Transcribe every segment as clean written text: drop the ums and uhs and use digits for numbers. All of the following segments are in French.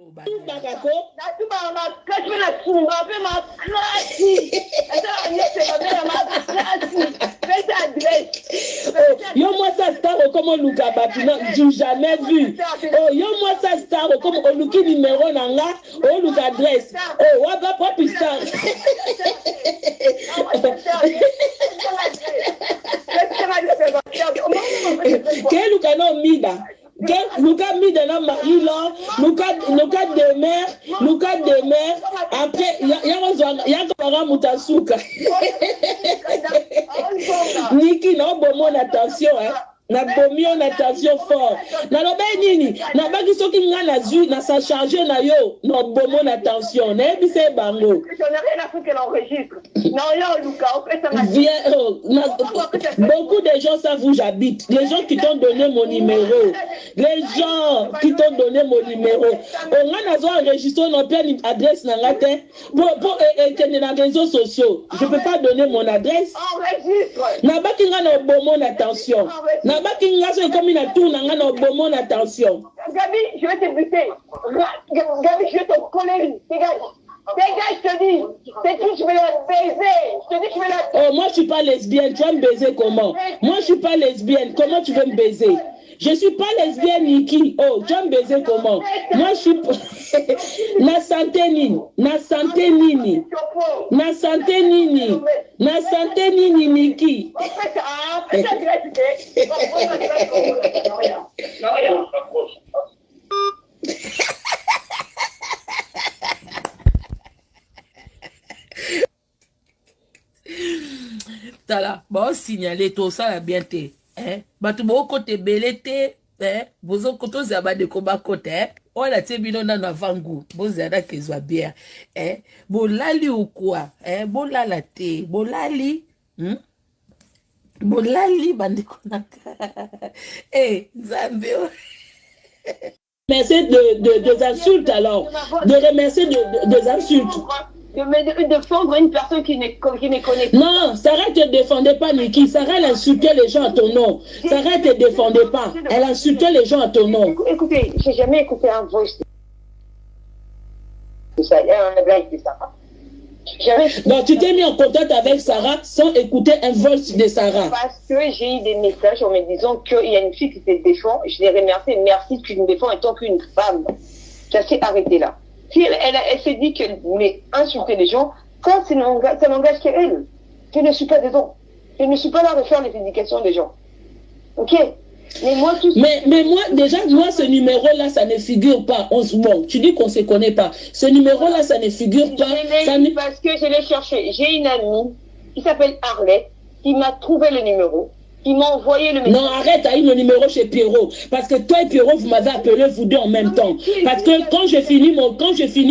Yo moi ça star comme Luka Batina, j'ai jamais vu. Oh yo moi ça star comme Oluki numéro nanga, oh Luka adresse. Oh waba pas puissant. Quel Luka no mida? Luka mida na Marilo, Luka de mer, après y'a Mutasuka. Niki na bomo na attention hein. Na bomi on attention fort. Na lobe nini? Na bagi soki nga na zu na sa charger na yo. Na bomo na attention. Na ebise bango. Je n'ai rien à foutre qu'elle enregistre. Non, yo Luka, on fait ça. Beaucoup de gens savent où j'habite. Les gens qui t'ont donné mon numéro. Les gens qui t'ont donné mon numéro. On a enregistré notre pleine adresse dans la tête pour éteindre les réseaux sociaux. Je ne peux pas donner mon adresse. Enregistre. Na baki nga na bomo na attention. Na baki nga so comme na tour na nga na bomo na attention. Gabi, je vais te buter. Gabi, je vais te coller. Dégage. Dégage, je te dis. C'est qui, je vais la baiser. Je te dis, je vais la... Oh, moi, je suis pas lesbienne. Tu vas me baiser comment? Moi, je suis pas lesbienne. Comment tu veux me baiser? Je suis pas lesbienne, Niki. Oh, tu vas me baiser comment? Moi, je suis... Na santé nini. Na santé nini. Na santé nini. Na santé nini, Niki. Tala, bon signaler tout ça la bien te, hein. Batu bo côté belete, hein. Bozo koto zaba de koba côté, hein. On a te bino na vangu, bozada kezwa bien, hein. Bolali ou quoi, hein. Bolala te, bolali, bolali bandikonaka. Eh, Zambio. Merci des insultes alors, de remercier des insultes. De défendre une personne qui ne connaît pas. Non, Sarah ne te défendait pas, Niki. Sarah, elle insultait les gens à ton nom. Sarah ne te défendait pas. Elle insultait les gens à ton nom. Écoutez, j'ai jamais écouté un voice de ça. Il y a un blague de Sarah. Donc, tu t'es mis en contact avec Sarah sans écouter un voice de Sarah. Parce que j'ai eu des messages en me disant qu'il y a une fille qui te défend. Je l'ai remercié. Merci, tu me défends en tant qu'une femme. Ça s'est arrêté là. Si elle s'est dit qu'elle voulait insulter les gens, ça n'engage qu'elle. Je ne suis pas dedans. Je ne suis pas là à faire les éducations des gens. Ok? Mais moi, tout mais moi, déjà, moi, ce numéro-là, ça ne figure pas. Bon, tu dis qu'on ne se connaît pas. Ce numéro-là, ça ne figure pas. Parce que je l'ai cherché. J'ai une amie qui s'appelle Arlette, qui m'a trouvé le numéro, qui m'a envoyé le message. Non, arrête à le numéro chez Pierrot. Parce que toi et Pierrot, vous m'avez appelé vous deux en même temps. Parce que quand je finis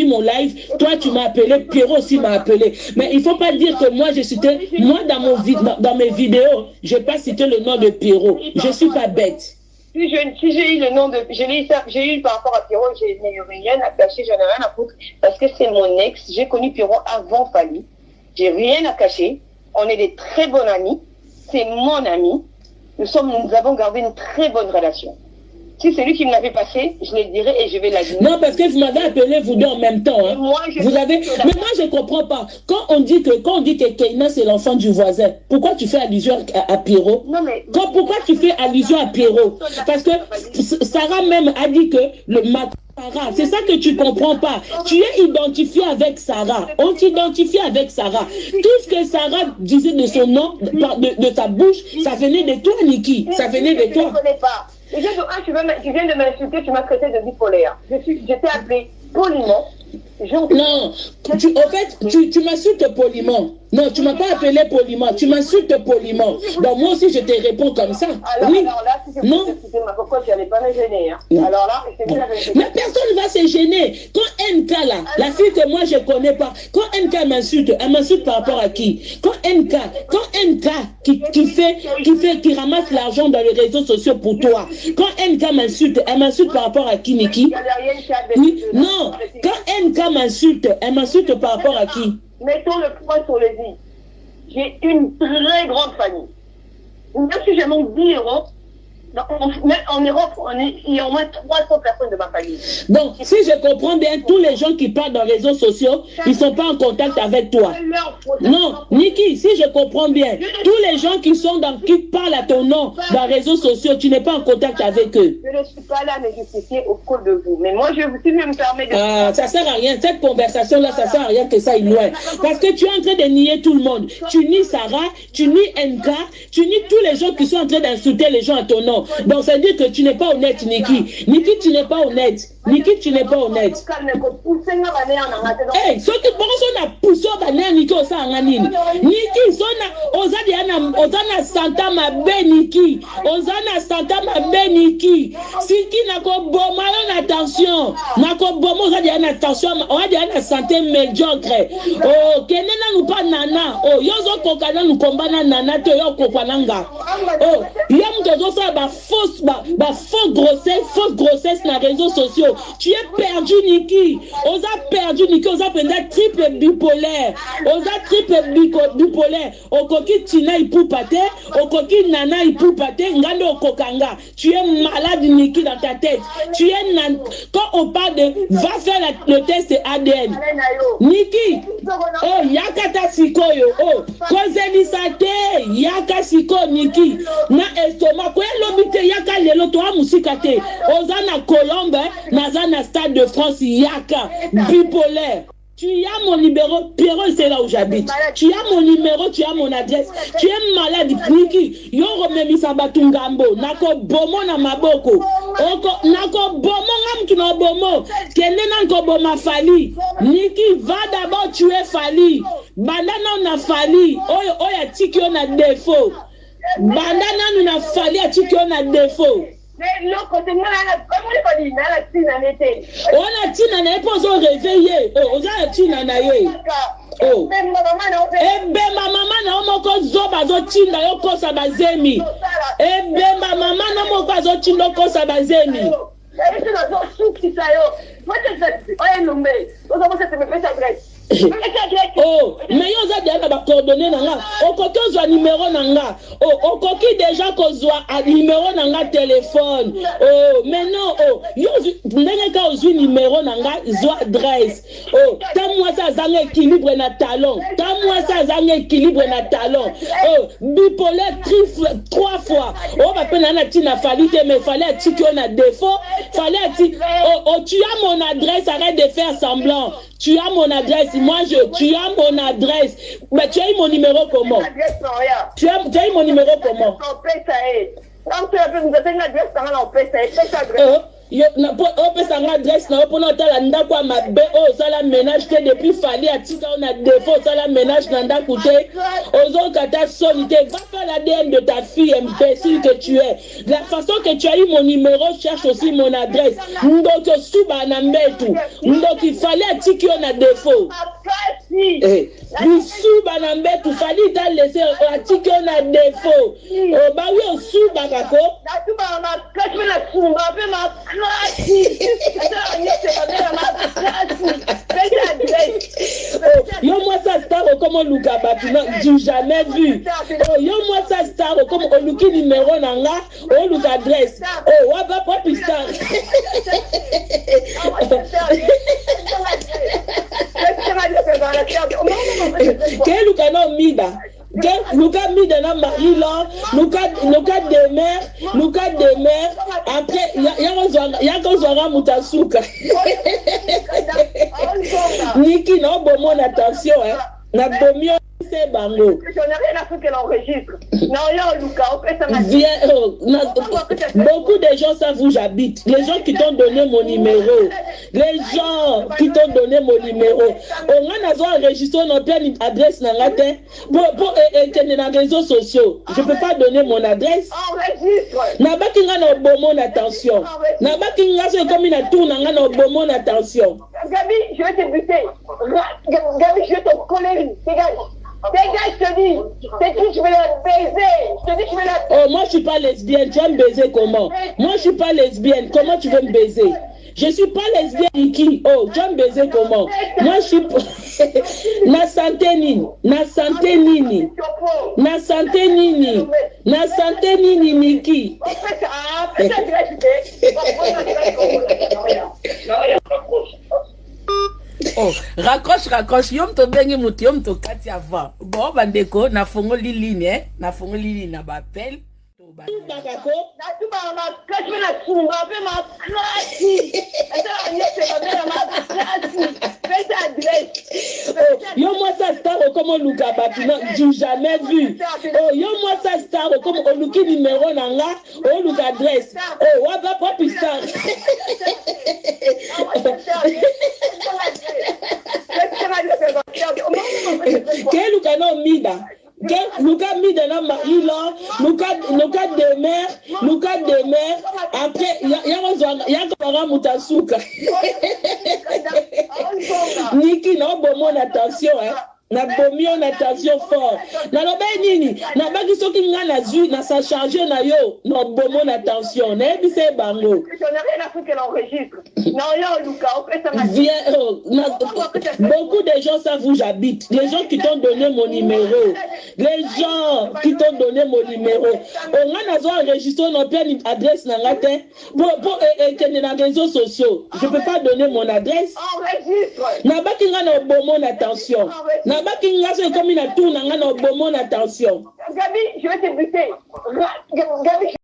mon live, toi tu m'as appelé, Pierrot aussi m'a appelé. Mais il ne faut pas dire que moi j'ai cité, moi dans mes vidéos, je n'ai pas cité le nom de Pierrot. Je ne suis pas bête. Si j'ai eu le nom de... J'ai eu par rapport à Pierrot, je n'ai rien à cacher, j'en ai rien à foutre. Parce que c'est mon ex. J'ai connu Pierrot avant Fali. J'ai rien à cacher. On est des très bons amis. C'est mon ami. Nous avons gardé une très bonne relation. Si c'est lui qui me l'avait passé, je le dirai et je vais la dire. Non, parce que vous m'avez appelé vous deux en même temps. Hein. Mais moi, je ne comprends pas. Quand on dit que Keina, c'est l'enfant du voisin, pourquoi tu fais allusion à Pierrot? Non, mais... Pourquoi tu fais allusion à Pierrot? Parce que Sarah même a dit que Sarah, c'est ça que tu ne comprends pas. Tu es identifié avec Sarah. On t'identifie avec Sarah. Tout ce que Sarah disait de son nom, de sa bouche, ça venait de toi, Niki. Ça venait de toi. Je ne connais pas. Déjà, tu viens de m'insulter, tu m'as traité de bipolaire. Je t'ai appelé poliment. Non, au fait, tu m'insultes poliment. Non, tu ne m'as pas appelé poliment, tu m'insultes poliment. Donc moi aussi, je te réponds comme ça. Alors là, si c'est pour t'expliquer ma cocotte, tu n'allais pas me gêner. Hein. Alors là, je te dis la vérité. Mais personne ne va se gêner. Quand NK là, la fille que moi je ne connais pas, quand NK m'insulte, elle m'insulte par rapport à qui? Quand NK qui ramasse l'argent dans les réseaux sociaux pour toi, quand NK m'insulte, elle m'insulte par rapport à qui, Niki? Oui, non, quand NK m'insulte, elle m'insulte par rapport à qui? Mettons le point sur les i. J'ai une très grande famille. Même si j'ai mon 10 €, En Europe, il y a au moins 300 personnes de ma famille. Donc, si je comprends bien, tous les gens qui parlent dans les réseaux sociaux, ils ne sont pas en contact avec toi. Non, Niki, si je comprends bien, tous les gens qui parlent à ton nom dans les réseaux sociaux, tu n'es pas en contact avec eux. Je ne suis pas là à me justifier au col de vous. Mais moi, si je me permets de... Ça ne sert à rien. Cette conversation-là, ça ne sert à rien que ça aille loin. Parce que tu es en train de nier tout le monde. Tu nies Sarah, tu nies NK, tu nies tous les gens qui sont en train d'insulter les gens à ton nom. Donc, ça veut dire que tu n'es pas honnête, Niki. Niki, tu n'es pas honnête. Niki, tu n'es pas honnête. Hey, ce qui pense on a poussé au Niki au Sanganini. Niki, Ozana Santa Mabe Niki. Ozana Santa Mabe Niki. Siki nako boma yon attention. Nako boma ozadi yon attention. Ozadi yon santé médiocre. Oh, kenena nou pa nana. Oh, yozo kokana nou kombana nana te yo kokwananga. Oh, yam tozo sa ba fausse grossesse na réseaux sociaux. Tu es perdu, Niki. Oza perdu, Niki. Oza penda triple bipolaire. Oza triple bipolaire. Okoki tina ipupate. Okoki nana ipupate. Ngando okokanga. Tu es malade, Niki, dans ta tête. Tu es quand on parle de va faire le test ADN. Niki. Oh, yakata sikoyo. Oh, kozelisate. Yaka siko, Niki. Na estomac. Kwe lobite yaka lelo to amusikate. Oza na Colombe. Naza na Stade de France, Yaka, bipolaire. Tu as mon numéro, Pierrot, c'est là où j'habite. Tu as mon numéro, tu as mon adresse. Tu es malade, Niki. Yo rememi sabatungambo. Nako bomo na maboko. Nako bomo ngam tu na bomo. Kende nanko boma Fali. Niki, va d'abord tuer Fali. Bandana na Fali. Oya tiki on a défaut. Bandana na Fali a tiki on a défaut. Mais l'autre côté, on a tina na pas on réveillé. Oh, on a tina na ye. Oh. Ebemba mama na omoko zoba zo tinda yo kosa bazemi. Ebemba mama na omoko zo tinda kosa bazemi. Oh, mais yo za déjà ba coordonner nanga. Okoki ozwa numéro nanga. Oh, okoki déjà kozwa numéro nanga téléphone. Oh, mais non, oh, yo ndenge ka ozwi numéro nanga, zwa adresse. Oh, ta moi ça zanga équilibre na talon. Ta moi ça zanga équilibre na talon. Oh, bipolaire 3 fois. Oh, ba pena na tina Fali te mais fallait atiki on a défaut. Fallait atiki. Oh, tu as mon adresse, arrête de faire semblant. Tu as mon adresse, tu as mon adresse. Mais tu as eu mon numéro comment? Tu as eu mon numéro comment? On peut s'en adresse là pour notre landa quoi ma bé oh ça la ménage que depuis Fali à tika on a défaut ça la ménage nanda coûté aux autres kata solité va faire l'ADN de ta fille imbécile que tu es la façon que tu as eu mon numéro cherche aussi mon adresse donc suba na mbetu donc il fallait à tika on a défaut suba na mbetu Fali t'a laissé à tika on a défaut oh bah oui suba kako yo moi ça star comme Luka Batina du jamais vu yo moi ça star comme Luki numéro nanga o Luka adresse oh wa ba pop star que Luka no mida Luka mida na mari là Luka demeure après yakozwanga mutasuka Niki na bomo na attention hein na bomio c'est bango je n'ai rien à faire qu'elle enregistre beaucoup de gens savent où j'habite les gens qui t'ont donné mon numéro on a enregistré notre adresse dans la tête pour éteindre les réseaux sociaux je peux pas donner mon adresse na bakinga na bomo na attention na bakinga c'est comme une tour na bomo na attention Gabi je vais te buter Gabi je vais te coller dégage, je te dis, c'est qui je vais la baiser. Je te dis, je vais la baiser. Oh, moi, je suis pas lesbienne. Tu vas me baiser comment? Moi, je suis pas lesbienne. Comment tu veux me baiser? Je suis pas lesbienne, Niki. Oh, tu vas me baiser comment? Moi, je suis pas... Na santé nini? Na santé nini? Na santé nini? Na santé nini, Miki? Oh, raccroche, yom to bengi mutu, yom to kati avant. Bon, bandeko, na fongo liline, na fongo liline na bapel. Yo moi ça star comme on Luka Batina, j'ai jamais vu. Oh yo moi ça star comme on Luki numéro nanga, on Luka adresse. Oh wa ba pas puissant. Quel Luka no mida? Luka mida na Marilo, Luka de mer, après y'a mutasuka. Niki na bon attention hein. Na bomi on attention fort. Na lobe nini? Na baki soki nga na zu na sa charger na yo. Na bomo attention. Na ebise bango. Je n'ai rien à foutre qu'elle enregistre. Non, yo Luka, on fait ça. Beaucoup de gens savent où j'habite. Les gens qui t'ont donné mon numéro. Les gens qui t'ont donné mon numéro. On a enregistré notre adresse dans la tête pour les réseaux sociaux. Je ne peux pas donner mon adresse. Enregistre. Na baki nga na bomo attention. Na baki nga so comme il a tout na nga na bomo attention. Gabi, je vais te buter. Gabi,